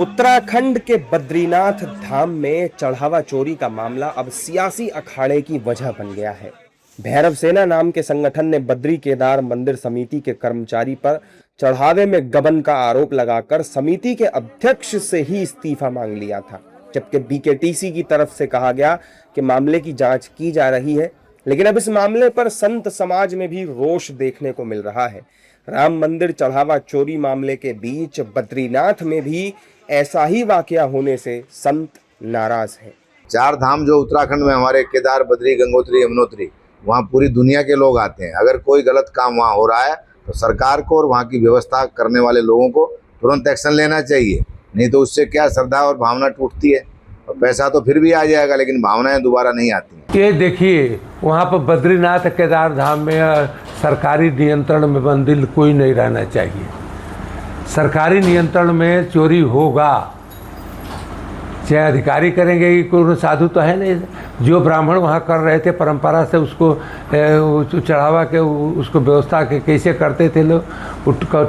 उत्तराखंड के बद्रीनाथ धाम में चढ़ावा चोरी का मामला अब सियासी अखाड़े की वजह बन गया है। भैरव सेना नाम के संगठन ने बद्री केदार मंदिर समिति के कर्मचारी पर चढ़ावे में गबन का आरोप लगाकर समिति के अध्यक्ष से ही इस्तीफा मांग लिया था, जबकि बीकेटीसी की तरफ से कहा गया कि मामले की जांच की जा रही है। लेकिन अब इस मामले पर संत समाज में भी रोष देखने को मिल रहा है। राम मंदिर चढ़ावा चोरी मामले के बीच बद्रीनाथ में भी ऐसा ही वाकया होने से संत नाराज हैं। चार धाम जो उत्तराखंड में हमारे केदार, बद्री, गंगोत्री, यमुनोत्री, वहाँ पूरी दुनिया के लोग आते हैं। अगर कोई गलत काम वहाँ हो रहा है तो सरकार को और वहाँ की व्यवस्था करने वाले लोगों को तुरंत एक्शन लेना चाहिए, नहीं तो उससे क्या श्रद्धा और भावना टूटती है और पैसा तो फिर भी आ जाएगा लेकिन भावनाएं दोबारा नहीं आती। ये देखिए, वहाँ पर बद्रीनाथ केदार धाम में सरकारी नियंत्रण में मंदिर कोई नहीं रहना चाहिए। सरकारी नियंत्रण में चोरी होगा, चाहे अधिकारी करेंगे कि कोई साधु तो है नहीं। जो ब्राह्मण वहाँ कर रहे थे परंपरा से उसको चढ़ावा के उसको व्यवस्था के कैसे करते थे लोग,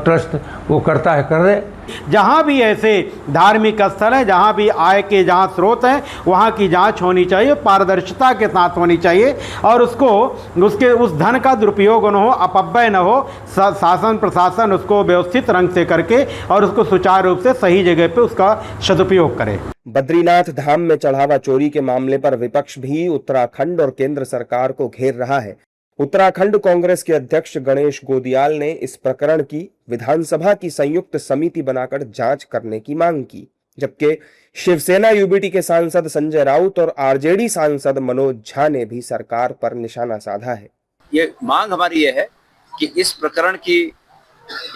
ट्रस्ट वो करता है, कर रहे। जहाँ भी ऐसे धार्मिक स्थल है, जहाँ भी आय के जहाँ स्रोत हैं, वहाँ की जांच होनी चाहिए, पारदर्शिता के साथ होनी चाहिए और उस धन का दुरुपयोग न हो, अपव्यय न हो। शासन प्रशासन उसको व्यवस्थित रंग से करके और उसको सुचारू रूप से सही जगह पे उसका सदुपयोग करे। बद्रीनाथ धाम में चढ़ावा चोरी के मामले पर विपक्ष भी उत्तराखंड और केंद्र सरकार को घेर रहा है। उत्तराखंड कांग्रेस के अध्यक्ष गणेश गोदियाल ने इस प्रकरण की विधानसभा की संयुक्त समिति बनाकर जांच करने की मांग की, जबकि शिवसेना यूबीटी के सांसद संजय राउत और आरजेडी सांसद मनोज झा ने भी सरकार पर निशाना साधा है। ये मांग हमारी ये है कि इस प्रकरण की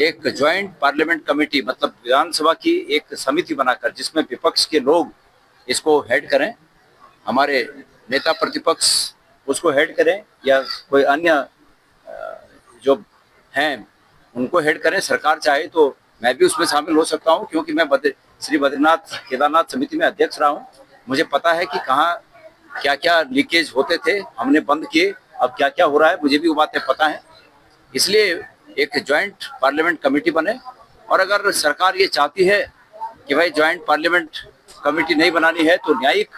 एक ज्वाइंट पार्लियामेंट कमेटी, मतलब विधानसभा की एक समिति बनाकर जिसमें विपक्ष के लोग इसको हेड करें, हमारे नेता प्रतिपक्ष उसको हेड करें या कोई अन्य जो हैं उनको हेड करें। सरकार चाहे तो मैं भी उसमें शामिल हो सकता हूं, क्योंकि मैं श्री बद्रीनाथ केदारनाथ समिति में अध्यक्ष रहा हूं। मुझे पता है कि कहाँ क्या क्या लीकेज होते थे, हमने बंद किए, अब क्या क्या हो रहा है मुझे भी वो बातें पता है। इसलिए एक ज्वाइंट पार्लियामेंट कमेटी बने, और अगर सरकार ये चाहती है कि भाई ज्वाइंट पार्लियामेंट कमेटी नहीं बनानी है तो न्यायिक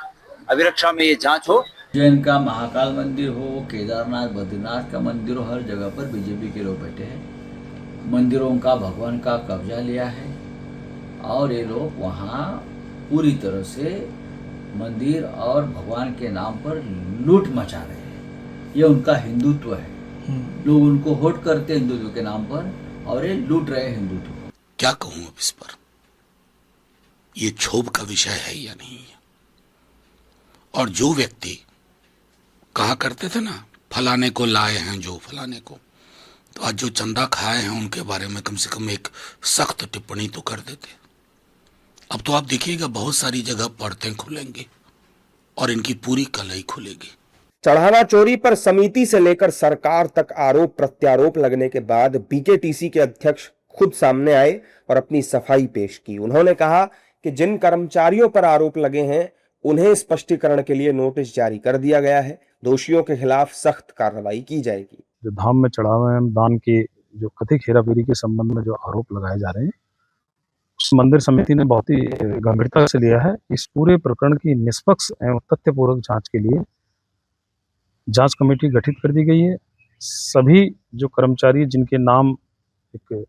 अभिरक्षा में ये जांच हो। जैन का महाकाल मंदिर हो, केदारनाथ बद्रीनाथ का मंदिर हो, हर जगह पर बीजेपी के लोग बैठे हैं। मंदिरों का भगवान का कब्जा लिया है और ये लोग वहाँ पूरी तरह से मंदिर और भगवान के नाम पर लूट मचा रहे हैं। ये उनका हिंदुत्व है। लोग उनको वोट करते हैं हिंदुत्व के नाम पर और ये लूट रहे हैं हिंदुत्व। क्या कहूँ अब इस पर, ये क्षोभ का विषय है या नहीं है। और जो व्यक्ति कहा करते थे ना, फलाने को लाए हैं जो फलाने को, तो आज जो चंदा खाए हैं उनके बारे में कम से कम एक सख्त टिप्पणी तो कर देते। अब तो आप देखिएगा बहुत सारी जगह पर्दे खुलेंगे और इनकी पूरी कलई खुलेगी। चढ़ावा चोरी पर समिति से लेकर सरकार तक आरोप प्रत्यारोप लगने के बाद बीकेटीसी के अध्यक्ष खुद सामने आए और अपनी सफाई पेश की। उन्होंने कहा कि जिन कर्मचारियों पर आरोप लगे हैं उन्हें स्पष्टीकरण के लिए नोटिस जारी कर दिया गया है। दोषियों के खिलाफ सख्त कार्रवाई की जाएगी। जो धाम में चढ़ावे दान की जो कथित हेराफेरी के संबंध में जो आरोप लगाए जा रहे हैं, उस मंदिर समिति ने बहुत ही गंभीरता से लिया है। इस पूरे प्रकरण की निष्पक्ष एवं तथ्यपूर्वक जांच के लिए जांच कमेटी गठित कर दी गई है। सभी जो कर्मचारी जिनके नाम एक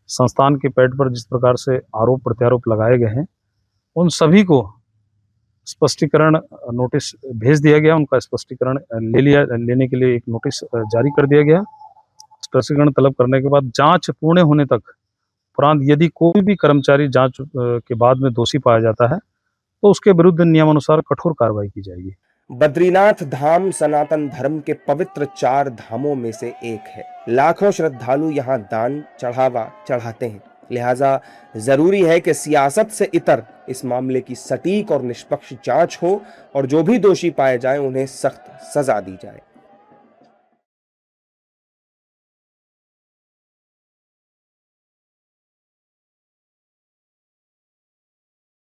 संस्थान के पैड पर जिस प्रकार से आरोप प्रत्यारोप लगाए गए हैं, उन सभी को स्पष्टीकरण नोटिस भेज दिया गया। उनका स्पष्टीकरण लेने के लिए एक नोटिस जारी कर दिया गया। स्पष्टीकरण तलब करने के बाद जांच पूर्ण होने तक उपरांत यदि कोई भी कर्मचारी जांच के बाद में दोषी पाया जाता है तो उसके विरुद्ध नियमानुसार कठोर कार्रवाई की जाएगी। बद्रीनाथ धाम सनातन धर्म के पवित्र 4 धामों में से एक है। लाखों श्रद्धालु यहाँ दान चढ़ावा चढ़ाते हैं, लिहाजा जरूरी है कि सियासत से इतर इस मामले की सटीक और निष्पक्ष जांच हो और जो भी दोषी पाए जाएं उन्हें सख्त सजा दी जाए।